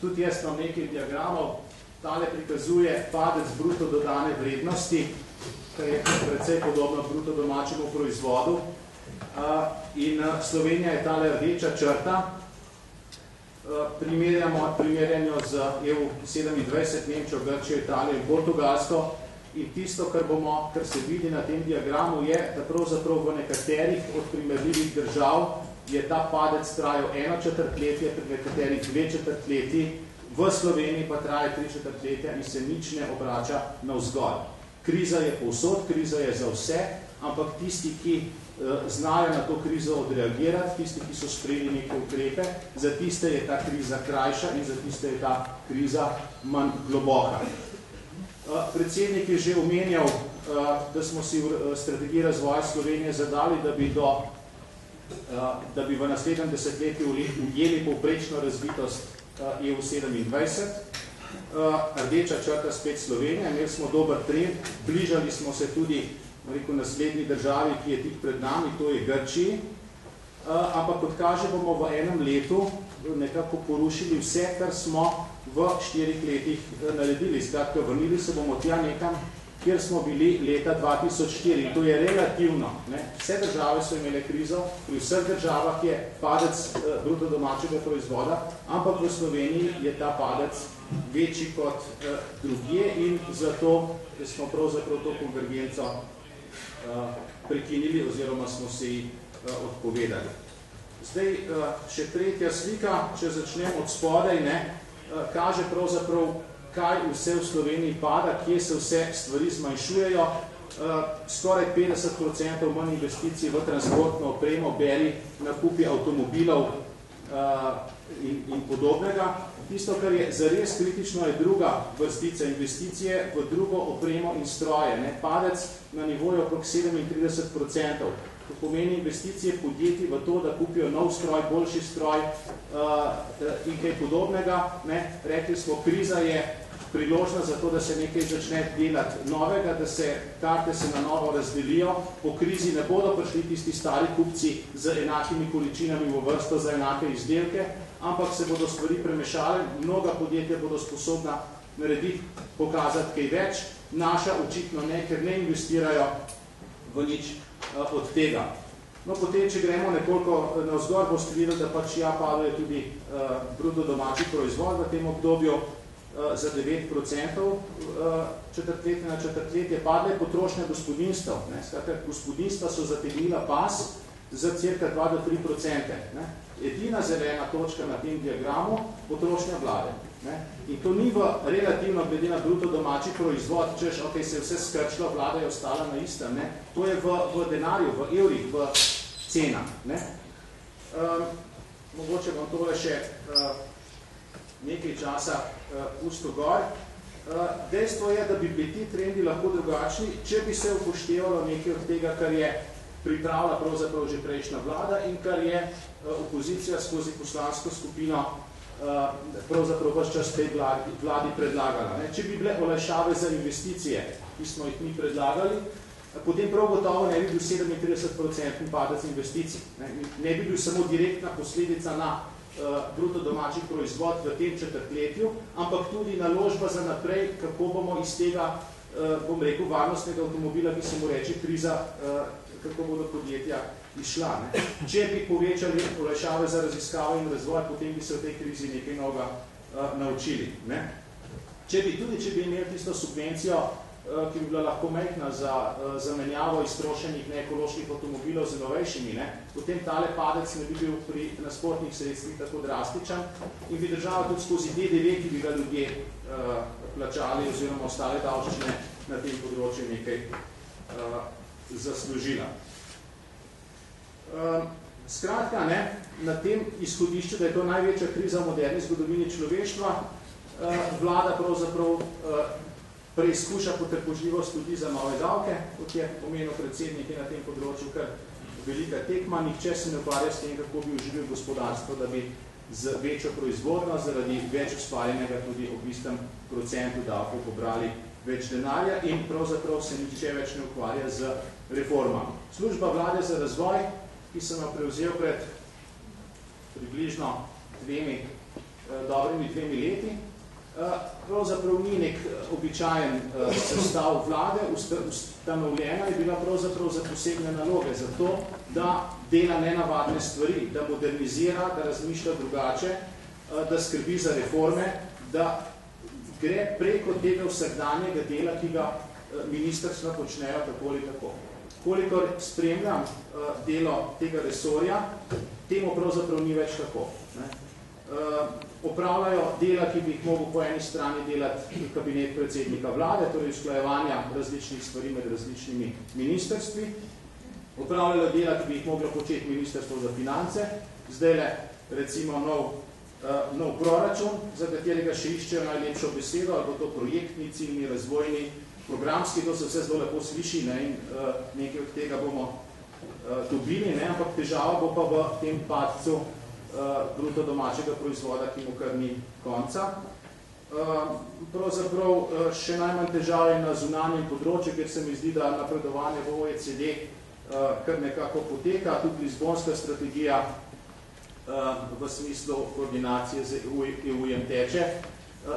Tudi jaz imam nekaj diagramov. Tale prikazuje padec bruto dodane vrednosti, kar je precej podobno bruto domačemu proizvodu. In Slovenija je tale rdeča črta. Primerjamo z EU27, Nemčijo, Grčijo, Italijo in Portugalsko. In tisto, kar se vidi na tem diagramu, je, da pravzaprav v nekaterih od primerljivih držav je ta padec trajal 1 četrtletje, pri nekaterih 2 četrtletji, v Sloveniji pa traja 3 četrtletja in se nič ne obrača navzgor. Kriza je povsod, kriza je za vse, ampak tisti, ki znajo na to krizo odreagirati, tisti, ki so sprejeli neke ukrepe, za tiste je ta kriza krajša in za tiste je ta kriza manj globoka. Predsednik je že omenjal, da smo si v strategiji razvoja Slovenije zadali, da bi v naslednjem desetletju ujeli povprečno razvitost EU27. Rdeča črta spet Slovenija, imeli smo dober trend, bližali smo se tudi naslednji državi, ki je tik pred nami, to je Grčiji, ampak kot kaže, bomo v enem letu nekako porušili vse, kar smo v 4 letih naredili. Skratka, vrnili se bomo tja nekam, kjer smo bili leta 2004. In to je relativno. Vse države so imele krizo, pri vseh državah je padec bruto domačega proizvoda, ampak v Sloveniji je ta padec večji kot drugje in zato smo pravzaprav to konvergenco prekinili oziroma smo se ji odpovedali. Zdaj, še tretja slika, če začnem od spodaj, kaže pravzaprav, kaj vse v Sloveniji pada, kje se vse stvari zmanjšujejo. Skoraj 50% manj investicij v transportno opremo, beri nakupi avtomobilov in podobnega. Tisto, kar je zares kritično, je druga vrstica investicije v drugo opremo in stroje. Padec na nivoju okrog 37%. To pomeni investicije podjetij v to, da kupijo nov stroj, boljši stroj in kaj podobnega. Rekli smo, kriza je priložnost za to, da se nekaj začne delati novega, da se karte se na novo razdelijo. Po krizi ne bodo prišli tisti stari kupci z enakimi količinami v vrsto za enake izdelke, ampak se bodo stvari premešale, mnoga podjetja bodo sposobna narediti, pokazati kaj več. Naša očitno ne, ker ne investirajo v nič od tega. No, potem, če gremo nekoliko navzgor, boste videli, da pač padajo tudi bruto domači proizvod v tem obdobju za 9%, četrtletje na četrtletje, padle potrošnja gospodinstv. Skratka, gospodinstva so zategnila pas za cirka 2-3%. Edina zelena točka na tem diagramu, potrošnja vlade. In to ni v relativno glede na bruto domači proizvod, češ, ok, se je vse skrčilo, vlada je ostala na istem. To je v denarju, v evrih, v cenah. Mogoče bom tole še nekaj časa pustil gor. Dejstvo je, da bi bili ti trendi lahko drugačni, če bi se upoštevalo nekaj od tega, kar je pripravila pravzaprav že prejšnja vlada in kar je opozicija skozi poslansko skupino pravzaprav vse čas tej vladi predlagala. Če bi bile olajšave za investicije, ki smo jih mi predlagali, potem prav gotovo ne bi bil 37% padec investicij. Ne bi bil samo direktna posledica na bruto domači proizvod v tem četrtletju, ampak tudi naložba za naprej, kako bomo iz tega, bom rekel, varnostnega avtomobila, ki se mu reče kriza, kako bodo podjetja išla. Če bi povečali olajšave za raziskave in razvoj, potem bi se v tej krizi nekaj novega naučili. Če bi imeli tisto subvencijo, ki bi bila lahko majhna za zamenjavo iztrošenih neekoloških avtomobilov z novejšimi, potem tale padec ne bi bil pri transportnih sredstvih tako drastičen in bi država tudi skozi DDV, ki bi ga ljudje plačali oziroma ostale davščine na tem področju nekaj zaslužila. Skratka, na tem izhodišču, da je to največja kriza v moderni zgodovini človeštva, vlada pravzaprav preizkuša potrpežljivost ljudi za nove davke, kot je omenil predsednik, je na tem področju kar velika tekma, nihče se ne ukvarja s tem, kako bi oživil gospodarstvo, da bi z večjo proizvodnjo, zaradi več ustvarjenega tudi ob istem procentu davkov pobrali več denarja in pravzaprav se nihče več ne ukvarja z reformami. Služba vlade za razvoj, ki sem jo prevzel pred približno 2 dobrimi 2 leti. Pravzaprav ni nek običajen sestav vlade, ustanovljena je bila pravzaprav za posebne naloge, zato da dela nenavadne stvari, da modernizira, da razmišlja drugače, da skrbi za reforme, da gre preko tega vsakdanjega dela, ki ga ministrstva počnejo tako ali tako. Kolikor spremljam delo tega resorja, temu pravzaprav ni več tako. Opravljajo dela, ki bi jih mogel po eni strani delati kabinet predsednika vlade, torej usklajevanja različnih stvari med različnimi ministrstvi. Opravljajo dela, ki bi jih moglo početi ministrstvo za finance, zdajle recimo nov proračun, za katerega še iščejo najlepšo besedo, ali bo to projektni, ciljni, razvojni, programski, to se vse zelo lepo sliši, in nekaj od tega bomo dobili, ampak težava bo pa v tem padcu bruto domačega proizvoda, ki mu kar ni konca. Pravzaprav še najmanj težav je na zunanjem področju, ker se mi zdi, da napredovanje v OECD kar nekako poteka, tudi Lizbonska strategija v smislu koordinacije z EU-jem teče.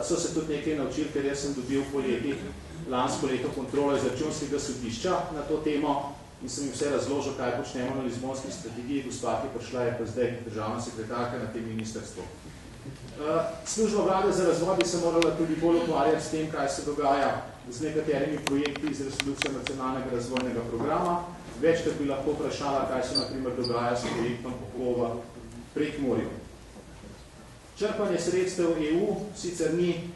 So se tudi nekaj naučili, ker jaz sem dobil poleti lansko leto kontrolo iz Računskega sodišča na to temo in sem jim vse razložil, kaj počnemo na Lizbonski strategiji. Gospa, ki prišla, je pa zdaj državna sekretarka na tem ministrstvu. Služba vlade za razvoj bi se morala tudi bolj ukvarjati s tem, kaj se dogaja z nekaterimi projekti iz resolucije nacionalnega razvojnega programa. Večkrat bi lahko vprašala, kaj se na primer dogaja s projektom Pokova Prekmurju. Črpanje sredstev EU sicer ni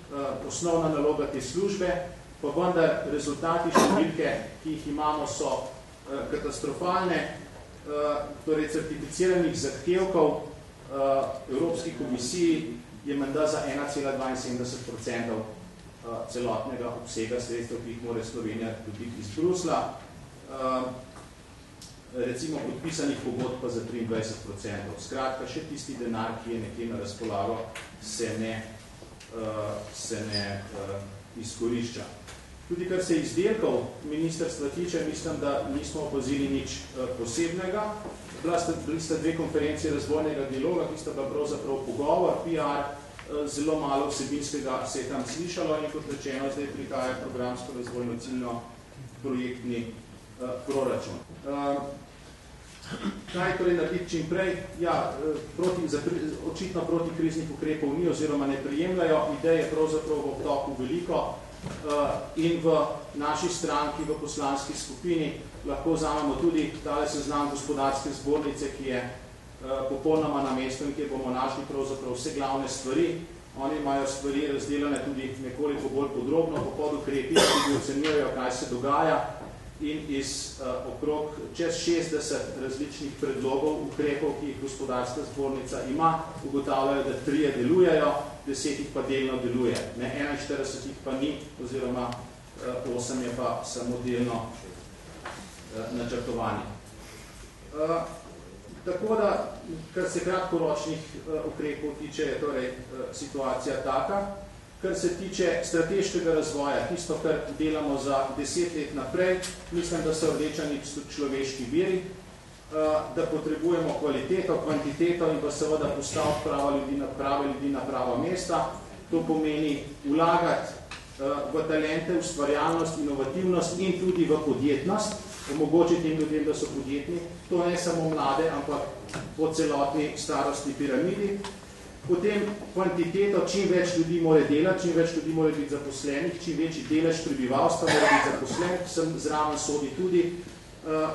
osnovna naloga te službe, pa vendar rezultati številke, ki jih imamo, so katastrofalne. Torej, certificiranih zahtevkov Evropski komisiji je menda za 1,72% celotnega obsega sredstev, ki jih mora Slovenija dobiti iz Brusla. Recimo podpisanih pogodb pa za 23%. Skratka, še tisti denar, ki je nekje na razpolago, se ne izkorišča. Tudi kar se izdelkov ministrstva tiče, mislim, da nismo opazili nič posebnega. Bili sta 2 konferencije razvojnega dialoga, ki sta bila pravzaprav pogovor, PR, zelo malo vsebinskega se je tam slišalo in kot rečeno, zdaj prihaja programsko razvojno ciljno projektni proračun. Kaj torej narediti čim prej? Ja, očitno protikriznih ukrepov ni oziroma ne prijemljajo, ideje pravzaprav v obtoku veliko in v naši stranki, v poslanski skupini lahko vzamemo tudi tale seznam gospodarske zbornice, ki je popolnoma na mestu in kjer bomo našli pravzaprav vse glavne stvari. Oni imajo stvari razdeljene tudi nekoliko bolj podrobno, po podukrepih, ki ocenjujejo, kaj se dogaja in iz okrog čez 60 različnih predlogov, ukrepov, ki jih gospodarska zbornica ima, ugotavljajo, da 3 delujejo, 10 jih pa delno deluje. 41 jih pa ni, oziroma 8 je pa samo delno načrtovanje. Tako da, kar se kratkoročnih ukrepov tiče, je torej situacija taka. Kar se tiče strateškega razvoja, tisto, kar delamo za 10 let naprej, mislim, da so rdeča nit človeški viri, da potrebujemo kvaliteto, kvantiteto in pa seveda postaviti prave ljudi na prava mesta. To pomeni vlagati v talente, ustvarjalnost, inovativnost in tudi v podjetnost, omogočiti tem ljudem, da so podjetni. To ne samo mlade, ampak po celotni starostni piramidi. Potem kvantiteto, čim več ljudi mora delati, čim več ljudi mora biti zaposlenih, čim večji delež prebivalstva mora biti zaposlenih, sem zraven sodi tudi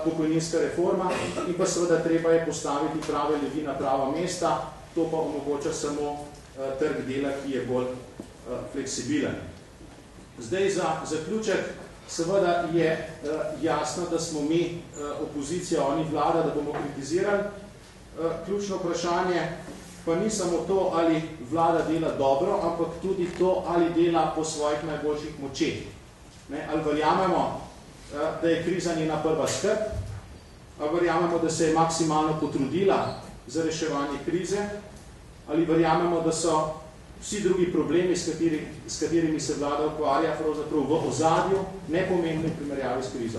pokojninska reforma in pa seveda treba je postaviti prave ljudi na prava mesta, to pa omogoča samo trg dela, ki je bolj fleksibilen. Zdaj za zaključek, seveda je jasno, da smo mi opozicija, oni vlada, da bomo kritizirali. Ključno vprašanje pa ni samo to, ali vlada dela dobro, ampak tudi to, ali dela po svojih najboljših močeh. Ali verjamemo, da je kriza njena prva skrb, ali verjamemo, da se je maksimalno potrudila za reševanje krize, ali verjamemo, da so vsi drugi problemi, s katerimi se vlada ukvarja, pravzaprav v ozadju, nepomembni v primerjavi s krizo.